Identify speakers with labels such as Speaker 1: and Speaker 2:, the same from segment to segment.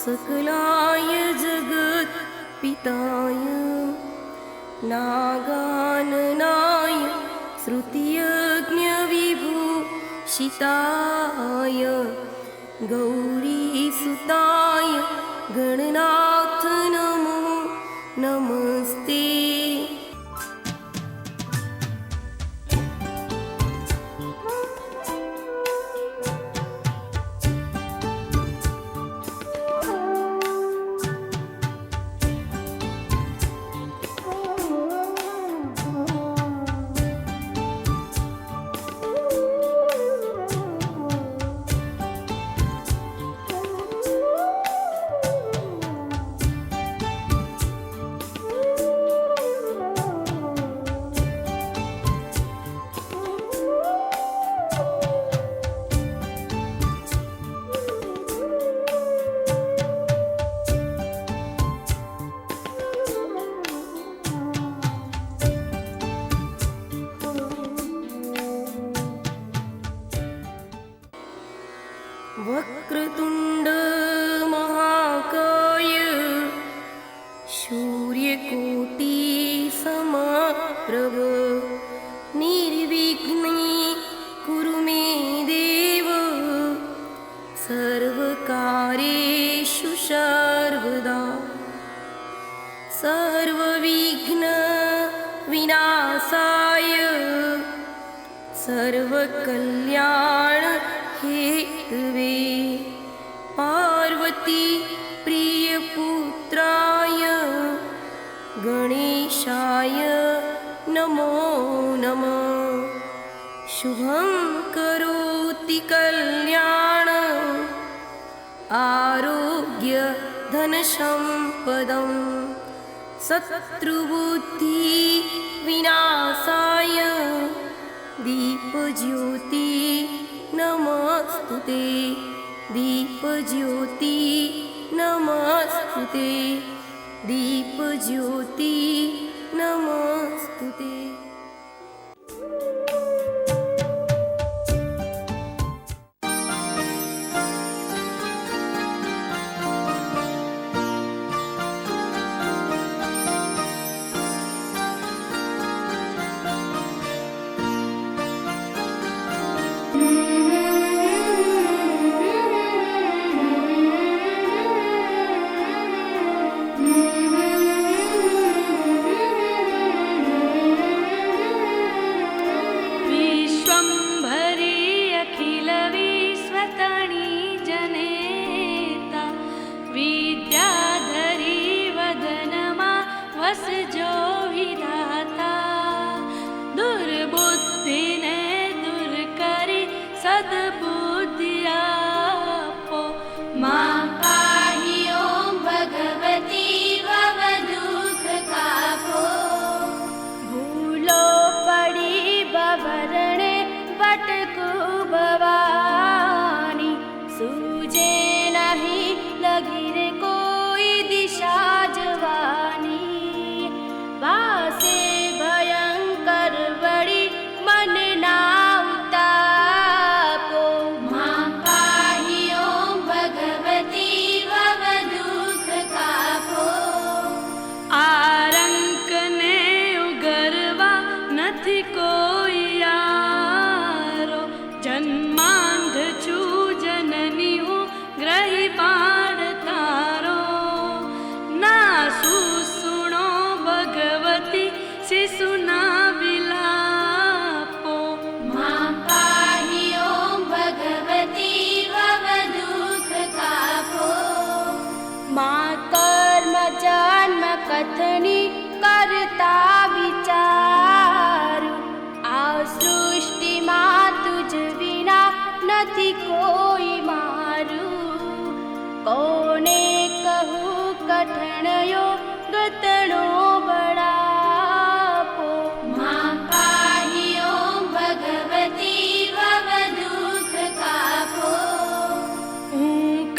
Speaker 1: सकलाय जगत् पिताय नागाननाय श्रुतियज्ञविभूषिताय गौरीसुताय गणनाथ नमो नमस्ते। वक्रतुण्ड महाकाय सूर्यकोटि समप्रभ निर्विघ्नं कुरु मे देव सर्वकार्येषु सर्वदा। सर्वविघ्न विनाशाय सर्वकल्याण हेतवे पार्वती प्रियपुत्राय गणेशाय नमो नमः। शुभं करोति कल्याण आरोग्य धनसम्पदं शत्रुबुद्धि विनाशाय दीपज्योति नमस्तुते दीपज्योति नमस्तुते दीपज्योति नमस्तुते।
Speaker 2: वसजो विधाता दुर्बुद्धिने दूर करी सद्बुद्धि आपो। मां पाहि ओं भगवती भवदुख कापो। भूलो पड़ी बबरणे भटकू भवानी सूझे नहीं लगी रे कोई दिशा जवानी। वासे भयंकर बड़ी मन ना उतापो। मां पाहि ओं भगवती भवदुख कापो। आरंक ने उगरवा नथी कोई यारो जन्मांध छू जननी हूँ ग्रही बाण तारो। ना सुनो भगवती शिशुना विलापो। मां पाहि ओं भगवती भवदुख कापो। मां कर्म जन्म कथनी करता विचारु। आ सृष्टि मां तुझ विना नथी कोई मारू। कोने कहूँ कठणयो गतणो बड़ापो। मां पाहि ओं भगवती भवदुख कापो।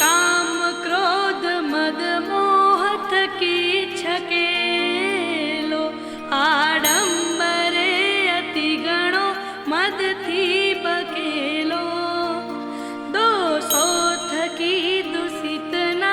Speaker 2: काम क्रोध मद मोह थकी छकेलो। आडंबरे अति गणो मद थी बकेलो। दोषो थकी दूषित ना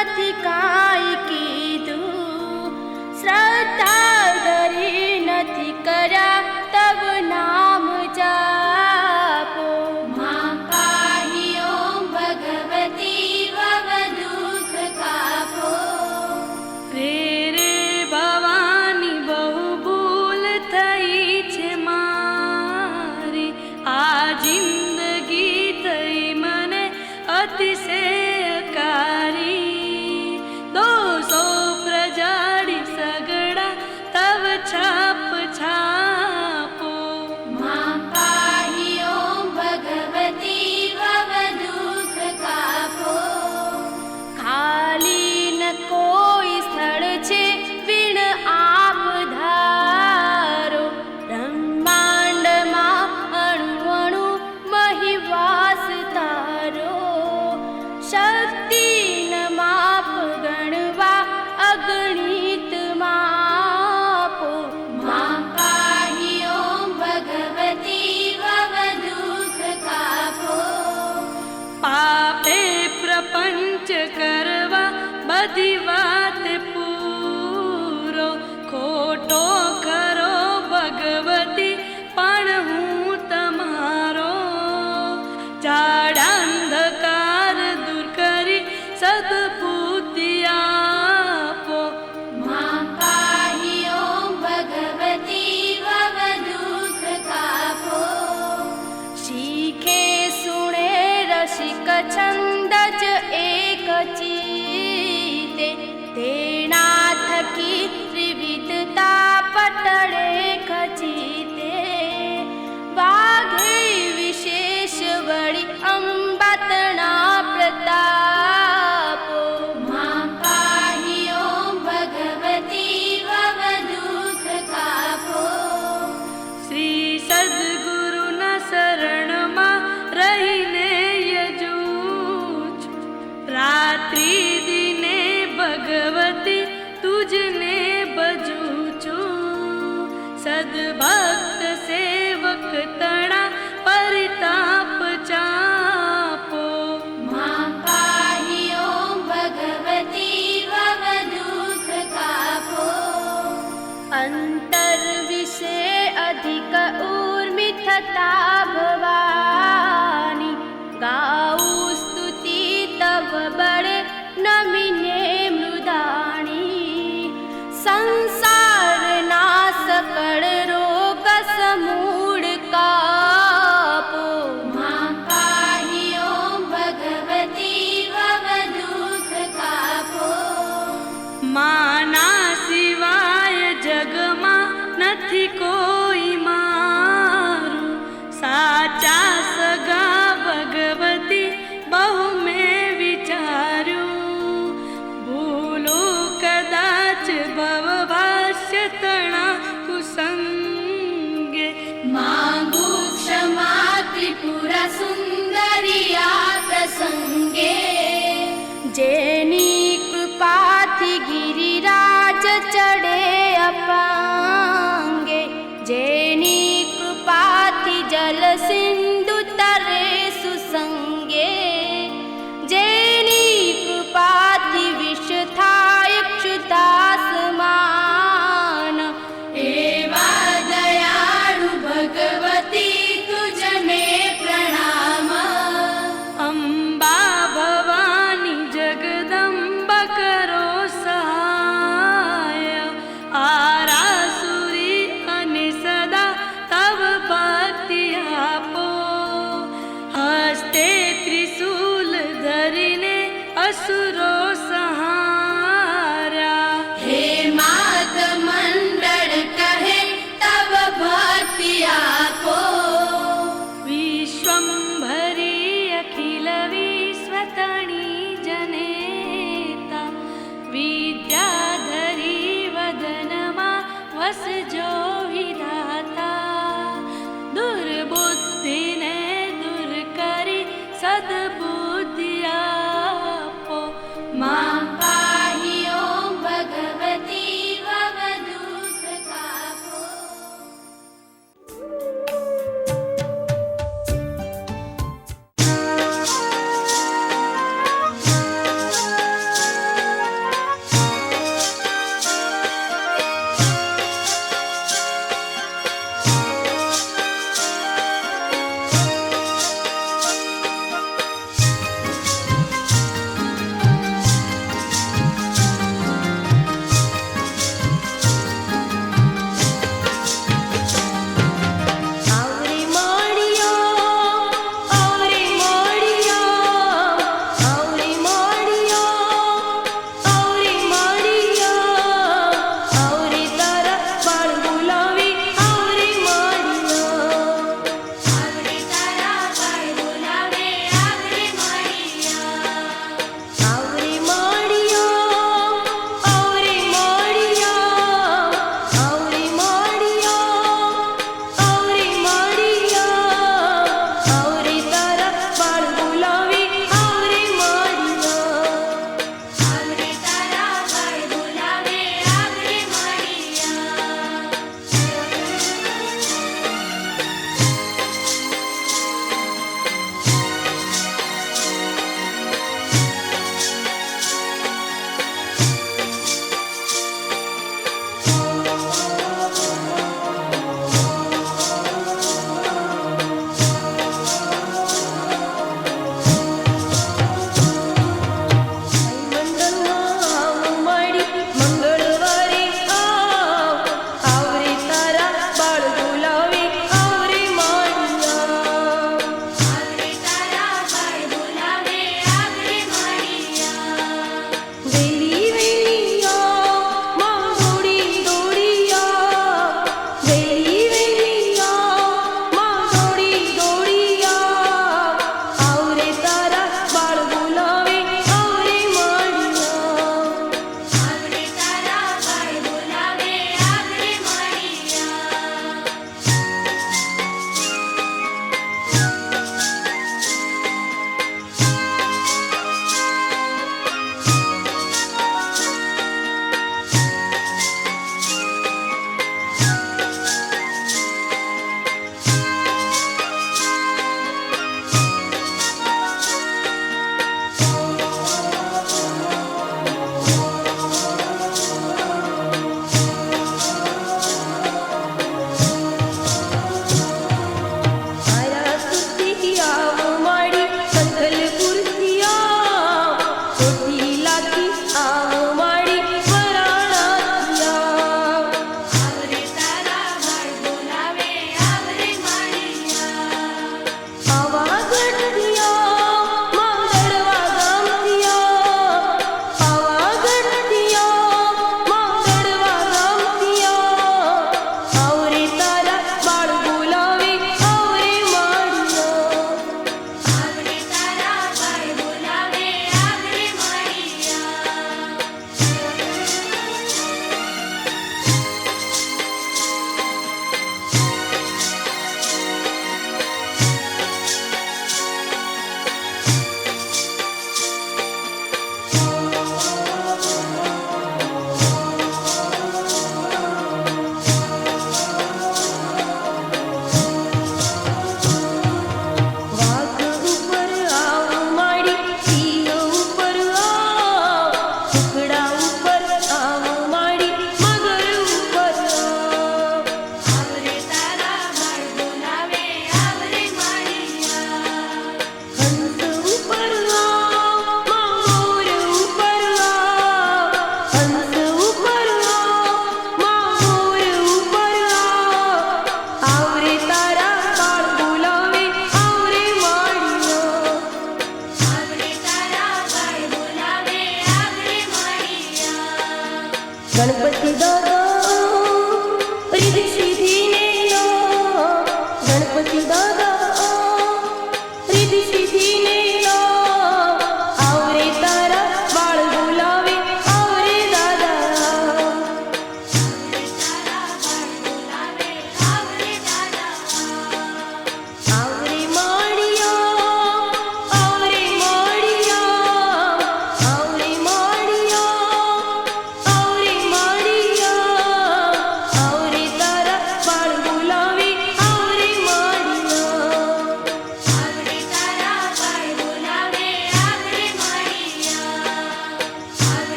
Speaker 1: નથી કાંઈ કીધું, શ્રદ્ધા ધરી નથી કર્યા તવ નામ જાપો.
Speaker 2: માં પાહી ઓમ ભગવતી ભવ દુઃખ કાપો. રે રે ભવાની બહુ ભૂલ થઈ છે મારી, આ જિંદગી થઈ મને અતિશયકારી. દોષો પ્રજાડી સગડા તવ છાપ છાપો. માં પાહી ઓમ ભગવતી ભવ દુઃખ કાપો.
Speaker 1: ખાલી ન કોઈ સ્થળ છે વિણ આપ ધારો, બ્રહ્માંડમાં અણુ અણુ મહિવાસ તારો. શક્તિ ન માપ ગણવા અગણિત માપો.
Speaker 2: માં પાહી ઓમ ભગવતી ભવ દુઃખ કાપો. પાપે પ્રપંચ કરવા બધી વાત પૂરો, ખોટો ખરો ભગવતી પણ હું તમારો. જાડાંધકાર દૂર કરી સદબુદ્ધિ આપો. માં પાહી ઓમ ભગવતી ભવ દુઃખ કાપો.
Speaker 1: શીખે સુણે રસિક છંદ જ એક ચીતે, તેના થકી ત્રિવિધતા પટળે ખચીતે. વાઘે વિશેષ વળી અંબાતણા પ્રતાપો.
Speaker 2: માં પાહી ઓમ ભગવતી ભવ દુઃખ કાપો. શ્રી સદગુરુના શરણમાં રહીને યજું છું, રાત્રિ દિને ભગવતી તુજને ભજું છું. સદભક્ત સેવક તણા પરિતાપ ચાપો. માં પાહી ઓમ ભગવતી ભવ દુઃખ કાપો.
Speaker 1: અંતર વિશે અધિક ઉર્મિ થતા ભવાની, ગાઉં સ્તુતિ તવ બળે નમીને મૃદાણી. સંસારના સકળ રોગ સમૂળ કાપો.
Speaker 2: માં પાહી ઓમ ભગવતી ભવ દુઃખ કાપો. માના સિવાય જગમાં નથી કોઈ મારું, સાચા સગા ભગવતી બહુ મેં વિચાર્યું. ભૂલું કદાચ ભવભાષ્ય તણા કુસંગે, માંગુ ક્ષમા ત્રિપુર સુંદરી આ પ્રસંગે.
Speaker 1: જેની કૃપાથી ગિરિરાજ ચડે અપાંગે, જેની કૃપાથી જલ સિંધુ તરે સુસંગે, જેની કૃપાથી વિષ થાય ક્ષુદાસમાન.
Speaker 2: એવા દયાળુ ભગવતી તુજને પ્રણામ. અંબા ભવાની જગદંબા કરો સહાય. આરાસુરી અને સદા તવ ભક્તિ આપો.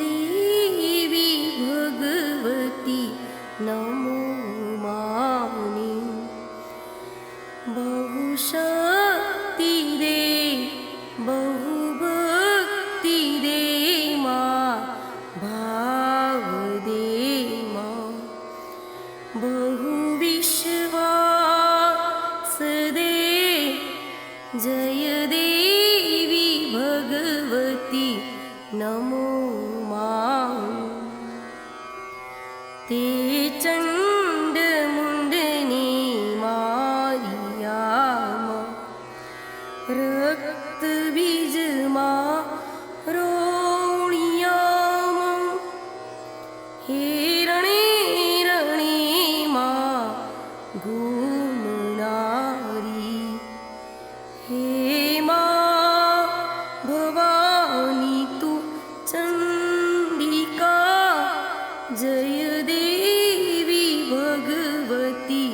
Speaker 3: देवी भगवती नमो मानि बहुशक्ति दे बहुभक्ति दे माँ भाव दे माँ बहुविश्वास दे जय देवी भगवती नमो मां ते चंड मुंडनी मारिया रक्त बीज मां रोणिया हिरणे रणे मां घूमनारी हे मां भवानी तू चंडिका जय देवी भगवती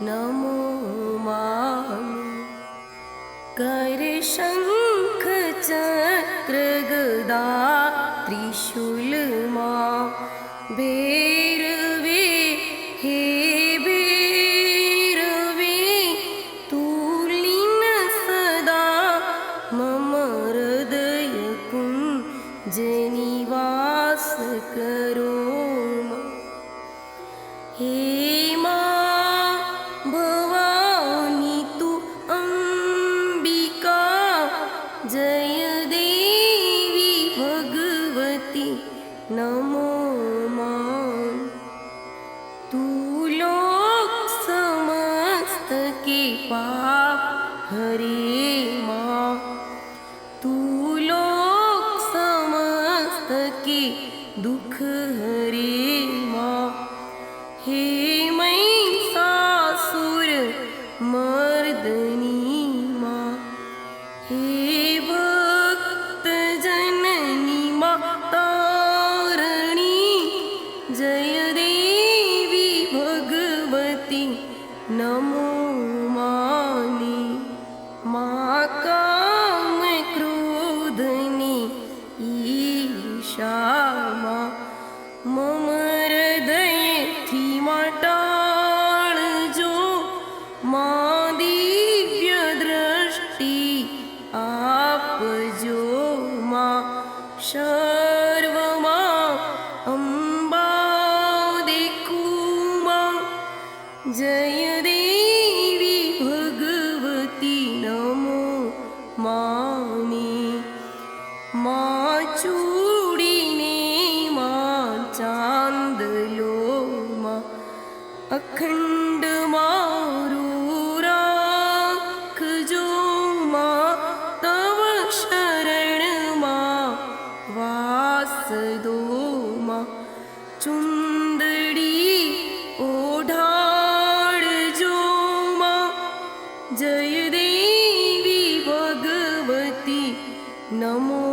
Speaker 3: नमो मां कर शंख चक्र गदा त्रिशूल मां भैरवे हे भैरवे तू लीन सदा मम हृदय कुंज निवास करो हे मां भवानी तू अंबिका जय देवी भगवती नमो मां तू लोक समस्त के पाप हरे मां तू लोक समस्त के दुख हरे मां हे महिषासुर मर्दनी मां हे भक्त जननी मां तारणी जय देवी भगवती नमो मानि मां काम क्रोधनी ईशा मां मम हृदय थी टाळजो मां दिव्य दृष्टि आपजो मां सर्व मां अंबा देखू मां जय देवी भगवती नमो मानि मां चूड़ीने मां चांदलो मां अखंड मारू राखजो मां तव शरण मां वास दो मां चुंदड़ी ओढ़ाड़जो मां जय देवी भगवती नमो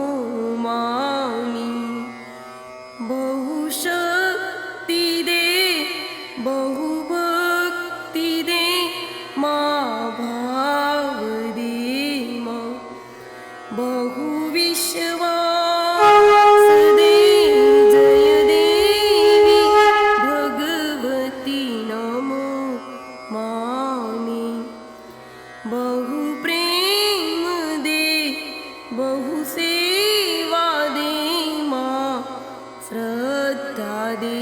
Speaker 3: मानि बहुशक्ति दे बहुभक्ति दे मां भाव दे मां बहुविश्वास दे जय देवी भगवती नमो मानि बहु प्रेम दे बहु सेवा दे मां श्रद्धा दे